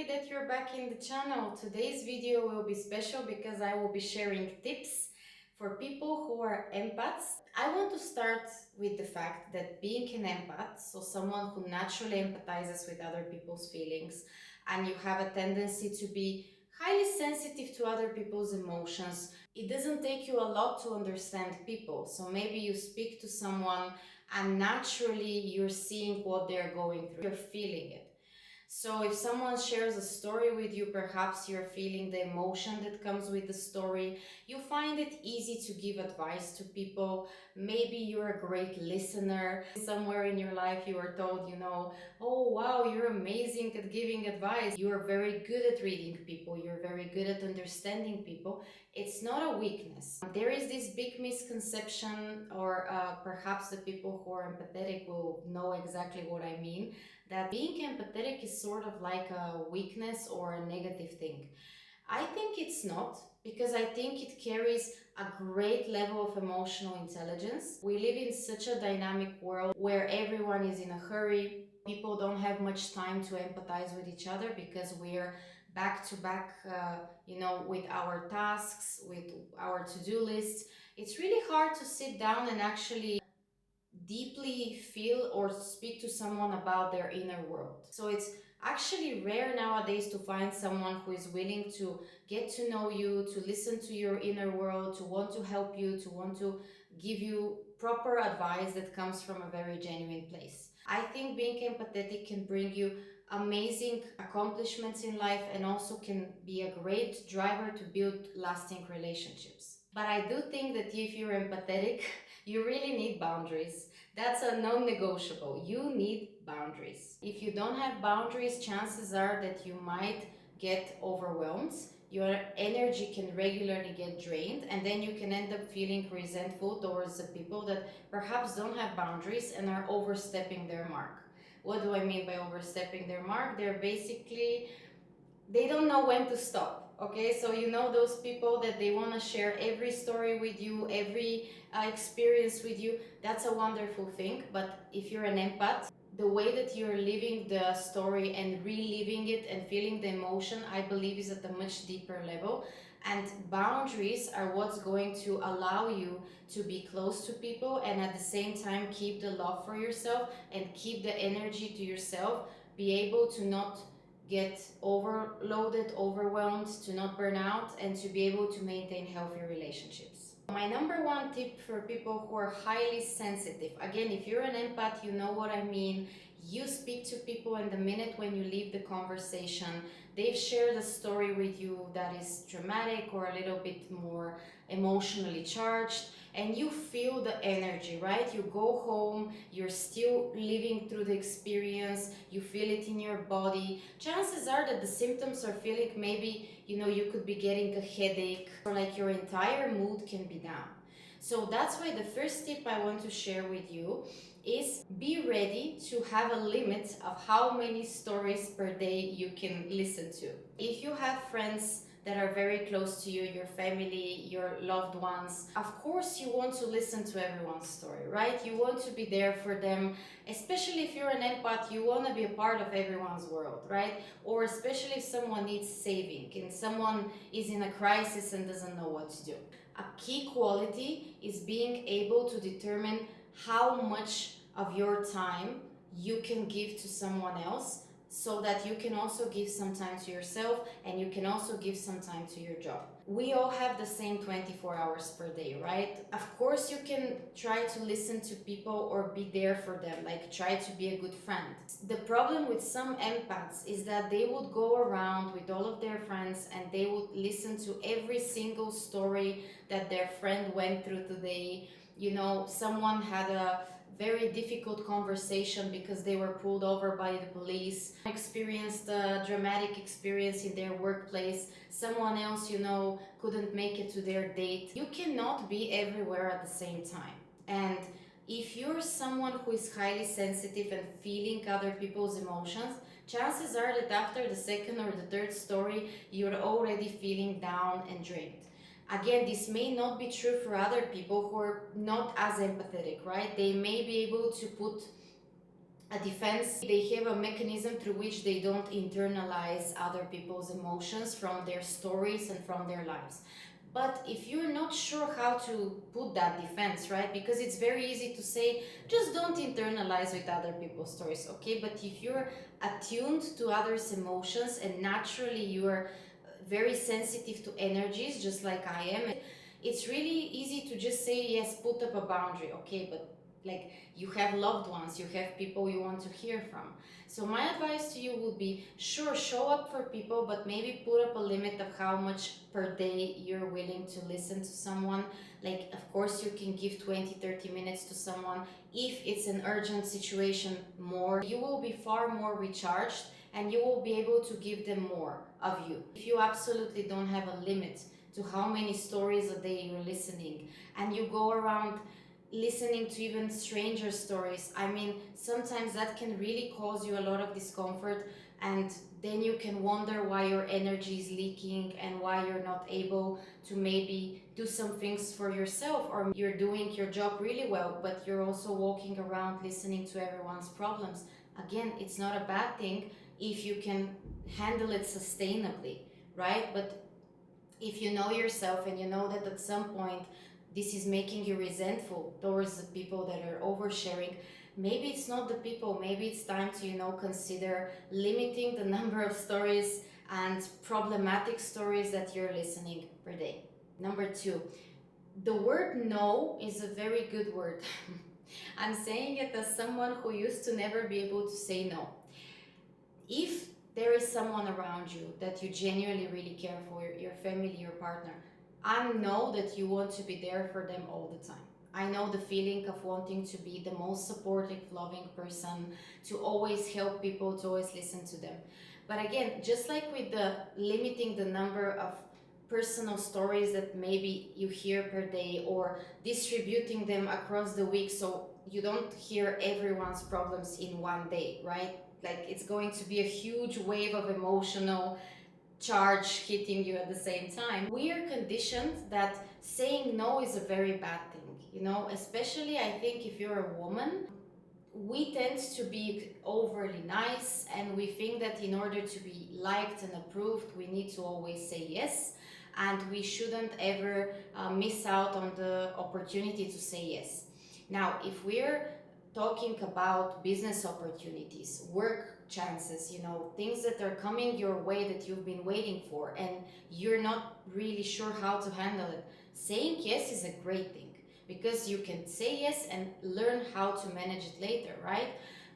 happy that you're back in the channel. Today's video will be special because I will be sharing tips for people who are empaths. I want to start with the fact that being an empath, so someone who naturally empathizes with other people's feelings, and you have a tendency to be highly sensitive to other people's emotions, it doesn't take you a lot to understand people. So maybe you speak to someone and naturally you're seeing what they're going through, you're feeling it. So if someone shares a story with you, perhaps you're feeling the emotion that comes with the story. You find it easy to give advice to people. Maybe you're a great listener. Somewhere in your life you were told, oh wow, you're amazing at giving advice. You're very good at reading people. You're very good at understanding people. It's not a weakness. There is this big misconception, or perhaps the people who are empathetic will know exactly what I mean, that being empathetic is sort of like a weakness or a negative thing. I think it's not, because I think it carries a great level of emotional intelligence. We live in such a dynamic world where everyone is in a hurry. People don't have much time to empathize with each other because we're back to back, with our tasks, with our to-do lists. It's really hard to sit down and actually deeply feel or speak to someone about their inner world. So it's actually rare nowadays to find someone who is willing to get to know you, to listen to your inner world, to want to help you, to want to give you proper advice that comes from a very genuine place. I think being empathetic can bring you amazing accomplishments in life and also can be a great driver to build lasting relationships. But I do think that if you're empathetic, you really need boundaries. That's a non-negotiable. You need boundaries. If you don't have boundaries, chances are that you might get overwhelmed. Your energy can regularly get drained, and then you can end up feeling resentful towards the people that perhaps don't have boundaries and are overstepping their mark. What do I mean by overstepping their mark? They don't know when to stop. Okay, so those people that they want to share every story with you, every experience with you. That's a wonderful thing. But if you're an empath, the way that you're living the story and reliving it and feeling the emotion, I believe, is at a much deeper level. And boundaries are what's going to allow you to be close to people and at the same time keep the love for yourself and keep the energy to yourself, be able to not get overloaded, overwhelmed, to not burn out, and to be able to maintain healthy relationships. My number one tip for people who are highly sensitive, again, if you're an empath, you know what I mean. You speak to people, and the minute when you leave the conversation, they've shared a story with you that is dramatic or a little bit more emotionally charged, and you feel the energy, right? You go home, you're still living through the experience, you feel it in your body. Chances are that the symptoms are feeling, maybe, you could be getting a headache, or like your entire mood can be down. So that's why the first tip I want to share with you is be ready to have a limit of how many stories per day you can listen to. If you have friends that are very close to you, your family, your loved ones, of course you want to listen to everyone's story, right? You want to be there for them, especially if you're an empath, you want to be a part of everyone's world, right? Or especially if someone needs saving and someone is in a crisis and doesn't know what to do. A key quality is being able to determine how much of your time you can give to someone else, so that you can also give some time to yourself and you can also give some time to your job. We all have the same 24 hours per day, right? Of course you can try to listen to people or be there for them, like try to be a good friend. The problem with some empaths is that they would go around with all of their friends and they would listen to every single story that their friend went through today. Someone had a very difficult conversation because they were pulled over by the police, experienced a dramatic experience in their workplace, someone else, couldn't make it to their date. You cannot be everywhere at the same time. And if you're someone who is highly sensitive and feeling other people's emotions, chances are that after the second or the third story, you're already feeling down and drained. Again, this may not be true for other people who are not as empathetic, right? They may be able to put a defense. They have a mechanism through which they don't internalize other people's emotions from their stories and from their lives. But if you're not sure how to put that defense, right? Because it's very easy to say, just don't internalize with other people's stories, okay? But if you're attuned to others' emotions and naturally you're very sensitive to energies, just like I am, it's really easy to just say, yes, put up a boundary, okay? But like, you have loved ones, you have people you want to hear from. So my advice to you would be, sure, show up for people, but maybe put up a limit of how much per day you're willing to listen to someone. Like, of course, you can give 20-30 minutes to someone. If it's an urgent situation, more. You will be far more recharged and you will be able to give them more of you. If you absolutely don't have a limit to how many stories a day you're listening, and you go around listening to even stranger stories, I mean, sometimes that can really cause you a lot of discomfort, and then you can wonder why your energy is leaking and why you're not able to maybe do some things for yourself, or you're doing your job really well but you're also walking around listening to everyone's problems. Again, it's not a bad thing if you can handle it sustainably, right? But if you know yourself and you know that at some point this is making you resentful towards the people that are oversharing, maybe it's not the people, maybe it's time to, consider limiting the number of stories and problematic stories that you're listening per day. Number two, the word no is a very good word. I'm saying it as someone who used to never be able to say no. If there is someone around you that you genuinely really care for, your family, your partner, I know that you want to be there for them all the time. I know the feeling of wanting to be the most supportive, loving person, to always help people, to always listen to them. But again, just like with the limiting the number of personal stories that maybe you hear per day, or distributing them across the week so you don't hear everyone's problems in one day, right? Like, it's going to be a huge wave of emotional charge hitting you at the same time. We are conditioned that saying no is a very bad thing, especially I think if you're a woman. We tend to be overly nice and we think that in order to be liked and approved, we need to always say yes, and we shouldn't ever miss out on the opportunity to say yes. Now, if we're talking about business opportunities, work chances, things that are coming your way that you've been waiting for and you're not really sure how to handle it, saying yes is a great thing, because you can say yes and learn how to manage it later, right?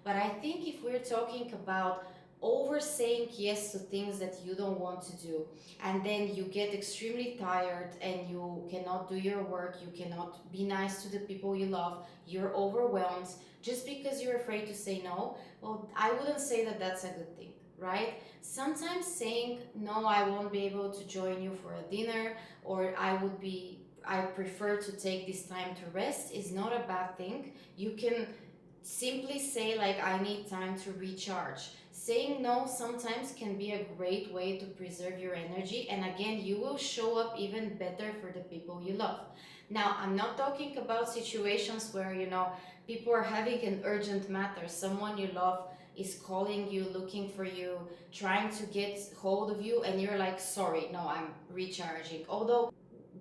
But I think if we're talking about over saying yes to things that you don't want to do, and then you get extremely tired and you cannot do your work, you cannot be nice to the people you love, you're overwhelmed just because you're afraid to say no, well, I wouldn't say that that's a good thing, right? Sometimes saying no, I won't be able to join you for a dinner, or I prefer to take this time to rest, is not a bad thing. You can simply say, like, I need time to recharge. Saying no sometimes can be a great way to preserve your energy, and again, you will show up even better for the people you love. Now, I'm not talking about situations where, people are having an urgent matter. Someone you love is calling you, looking for you, trying to get hold of you, and you're like, sorry, no, I'm recharging. Although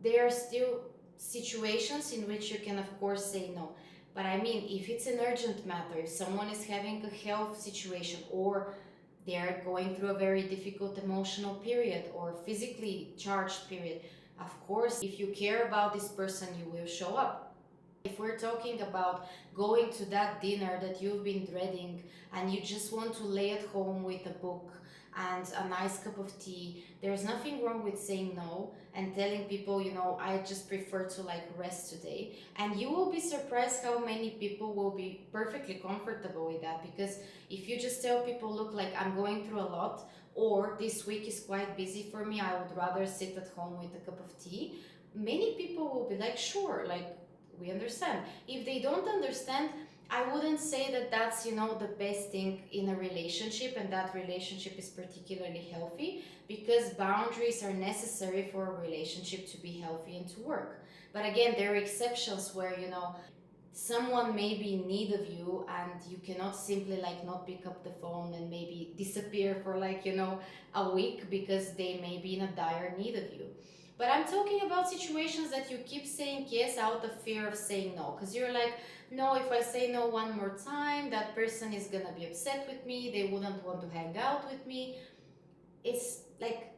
there are still situations in which you can, of course, say no. But I mean, if it's an urgent matter, if someone is having a health situation, or they're going through a very difficult emotional period or physically charged period, of course, if you care about this person, you will show up. If we're talking about going to that dinner that you've been dreading and you just want to lay at home with a book and a nice cup of tea, there's nothing wrong with saying no and telling people, I just prefer to rest today. And you will be surprised how many people will be perfectly comfortable with that, because if you just tell people, look, like, I'm going through a lot, or this week is quite busy for me, I would rather sit at home with a cup of tea, many people will be like, sure, like, we understand. If they don't understand, I wouldn't say that that's, the best thing in a relationship, and that relationship is particularly healthy, because boundaries are necessary for a relationship to be healthy and to work. But again, there are exceptions where, someone may be in need of you, and you cannot simply like not pick up the phone and maybe disappear for like, you know, a week because they may be in a dire need of you. But I'm talking about situations that you keep saying yes out of fear of saying no, because you're like, no, if I say no one more time, that person is gonna be upset with me, they wouldn't want to hang out with me. It's like,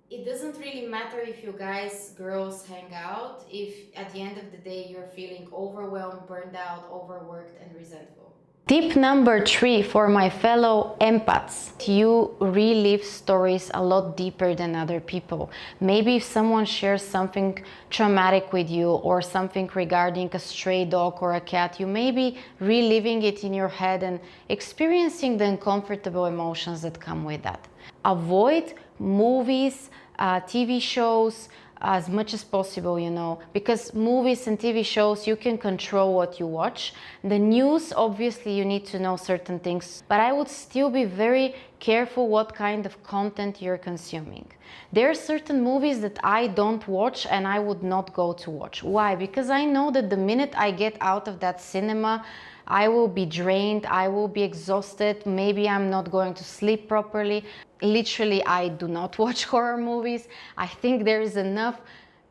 it doesn't really matter if you guys, girls, hang out, if at the end of the day you're feeling overwhelmed, burned out, overworked, and resentful. Tip number 3 for my fellow empaths: you relive stories a lot deeper than other people. Maybe if someone shares something traumatic with you or something regarding a stray dog or a cat, you may be reliving it in your head and experiencing the uncomfortable emotions that come with that. Avoid movies, TV shows as much as possible, you know, because movies and TV shows, you can control what you watch. The news, obviously you need to know certain things, but I would still be very careful what kind of content you're consuming. There are certain movies that I don't watch and I would not go to watch. Why? Because I know that the minute I get out of that cinema, I will be drained, I will be exhausted, maybe I'm not going to sleep properly. Literally, I do not watch horror movies. I think there is enough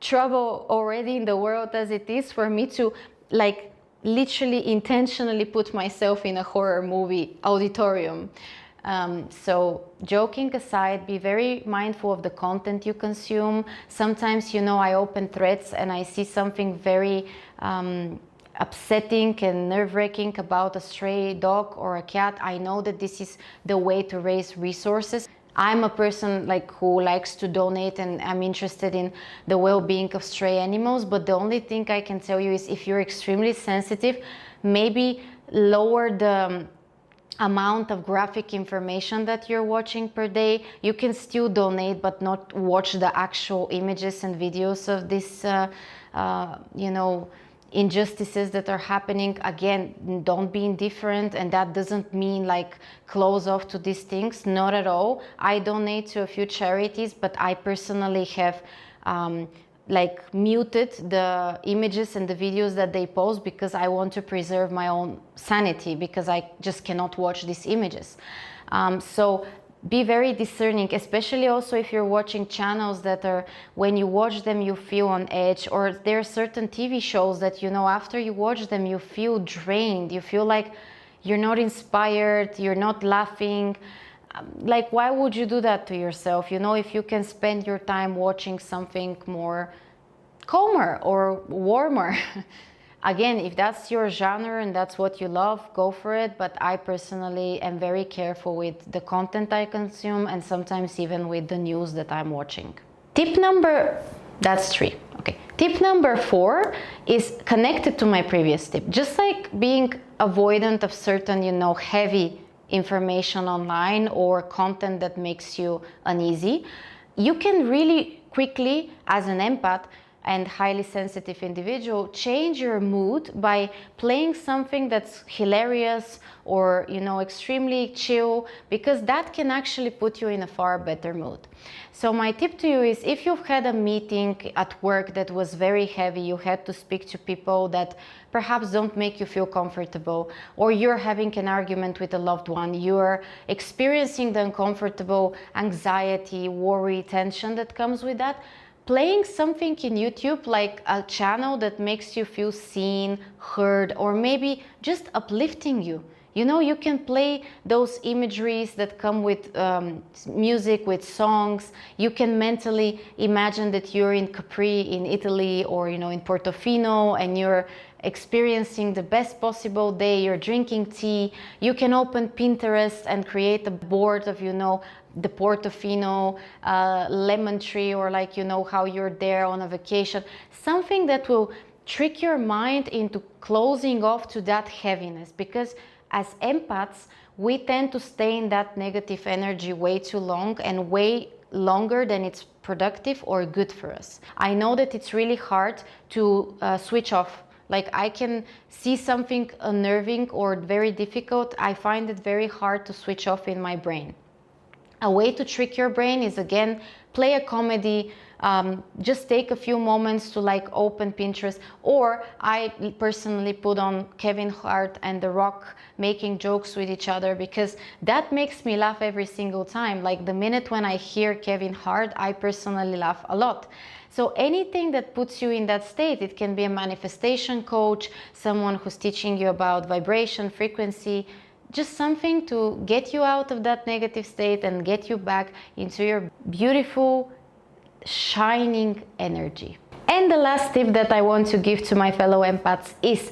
trouble already in the world as it is for me to like literally intentionally put myself in a horror movie auditorium. So joking aside, be very mindful of the content you consume. Sometimes, you know, I open threads and I see something very upsetting and nerve-wracking about a stray dog or a cat. I know that this is the way to raise resources. I'm a person like who likes to donate and I'm interested in the well-being of stray animals, but the only thing I can tell you is if you're extremely sensitive, maybe lower the amount of graphic information that you're watching per day. You can still donate but not watch the actual images and videos of this you know, injustices that are happening. Again, don't be indifferent, and that doesn't mean like close off to these things, not at all. I donate to a few charities, but I personally have like muted the images and the videos that they post because I want to preserve my own sanity, because I just cannot watch these images. So be very discerning, especially also if you're watching channels that are, when you watch them you feel on edge, or there are certain TV shows that, you know, after you watch them you feel drained, you feel like you're not inspired, you're not laughing. Like, why would you do that to yourself? You know, if you can spend your time watching something more calmer or warmer. Again, if that's your genre and that's what you love, go for it. But I personally am very careful with the content I consume, and sometimes even with the news that I'm watching. That's 3. Okay. Tip number 4 is connected to my previous tip. Just like being avoidant of certain, you know, heavy information online or content that makes you uneasy, you can really quickly, as an empath and highly sensitive individual, change your mood by playing something that's hilarious or, you know, extremely chill, because that can actually put you in a far better mood. So my tip to you is, if you've had a meeting at work that was very heavy, you had to speak to people that perhaps don't make you feel comfortable, or you're having an argument with a loved one, you're experiencing the uncomfortable anxiety, worry, tension that comes with that, playing something in YouTube, like a channel that makes you feel seen, heard, or maybe just uplifting you. You know, you can play those imageries that come with music, with songs. You can mentally imagine that you're in Capri in Italy, or, you know, in Portofino, and you're experiencing the best possible day, you're drinking tea. You can open Pinterest and create a board of, you know, the Portofino lemon tree, or like, you know, how you're there on a vacation. Something that will trick your mind into closing off to that heaviness, because as empaths, we tend to stay in that negative energy way too long, and way longer than it's productive or good for us. I know that it's really hard to switch off. Like, I can see something unnerving or very difficult, I find it very hard to switch off in my brain. A way to trick your brain is, again, play a comedy, just take a few moments to like open Pinterest, or I personally put on Kevin Hart and The Rock making jokes with each other, because that makes me laugh every single time. Like the minute when I hear Kevin Hart, I personally laugh a lot. So anything that puts you in that state, it can be a manifestation coach, someone who's teaching you about vibration, frequency, just something to get you out of that negative state and get you back into your beautiful, shining energy. And the last tip that I want to give to my fellow empaths is,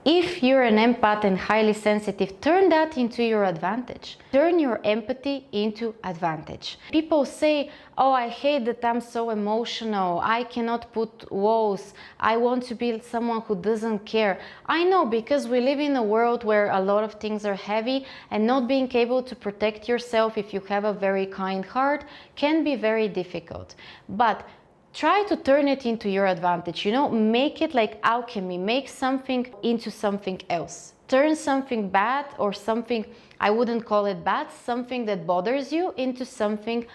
if you're an empath and highly sensitive, turn that into your advantage. Turn your empathy into advantage. People say, oh, I hate that I'm so emotional. I cannot put walls. I want to be someone who doesn't care. I know, because we live in a world where a lot of things are heavy, and not being able to protect yourself if you have a very kind heart can be very difficult. But try to turn it into your advantage, you know, make it like alchemy, make something into something else. Turn something bad, or something, I wouldn't call it bad, something that bothers you, into something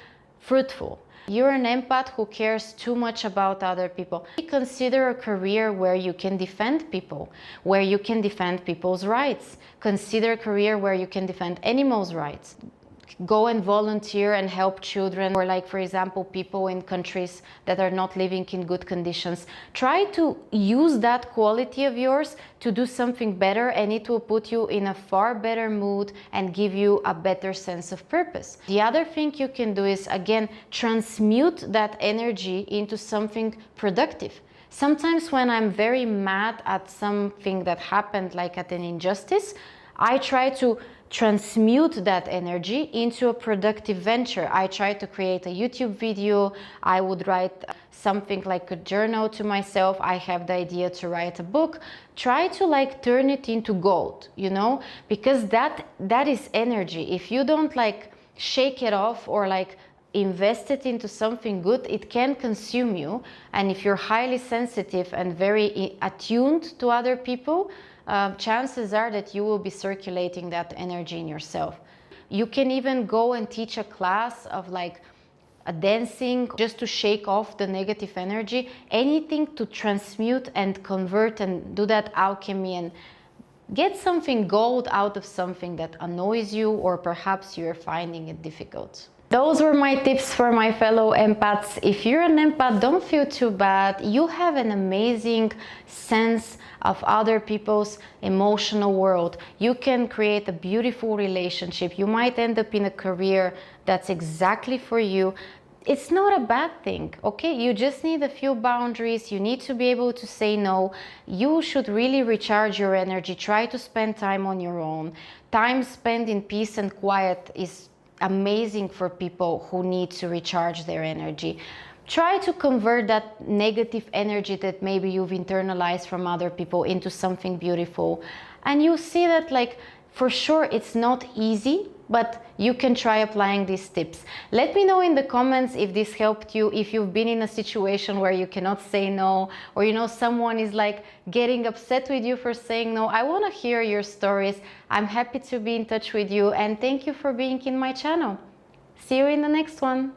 fruitful. You're an empath who cares too much about other people. Consider a career where you can defend people, where you can defend people's rights. Consider a career where you can defend animals' rights. Go and volunteer and help children, or like, for example, people in countries that are not living in good conditions. Try to use that quality of yours to do something better, and it will put you in a far better mood and give you a better sense of purpose. The other thing you can do is, again, transmute that energy into something productive. Sometimes when I'm very mad at something that happened, like at an injustice, I try to transmute that energy into a productive venture. I try to create a YouTube video. I would write something like a journal to myself. I have the idea to write a book. Try to like turn it into gold, you know, because that is energy. If you don't like shake it off or like invest it into something good, it can consume you. And if you're highly sensitive and very attuned to other people, chances are that you will be circulating that energy in yourself. You can even go and teach a class of like a dancing, just to shake off the negative energy, anything to transmute and convert and do that alchemy and get something gold out of something that annoys you, or perhaps you're finding it difficult. Those were my tips for my fellow empaths. If you're an empath, don't feel too bad. You have an amazing sense of other people's emotional world. You can create a beautiful relationship. You might end up in a career that's exactly for you. It's not a bad thing, okay? You just need a few boundaries. You need to be able to say no. You should really recharge your energy. Try to spend time on your own. Time spent in peace and quiet is amazing for people who need to recharge their energy. Try to convert that negative energy that maybe you've internalized from other people into something beautiful. And you see that, like, for sure it's not easy, but you can try applying these tips. Let me know in the comments if this helped you, if you've been in a situation where you cannot say no, or you know someone is like getting upset with you for saying no. I want to hear your stories. I'm happy to be in touch with you, and thank you for being in my channel. See you in the next one.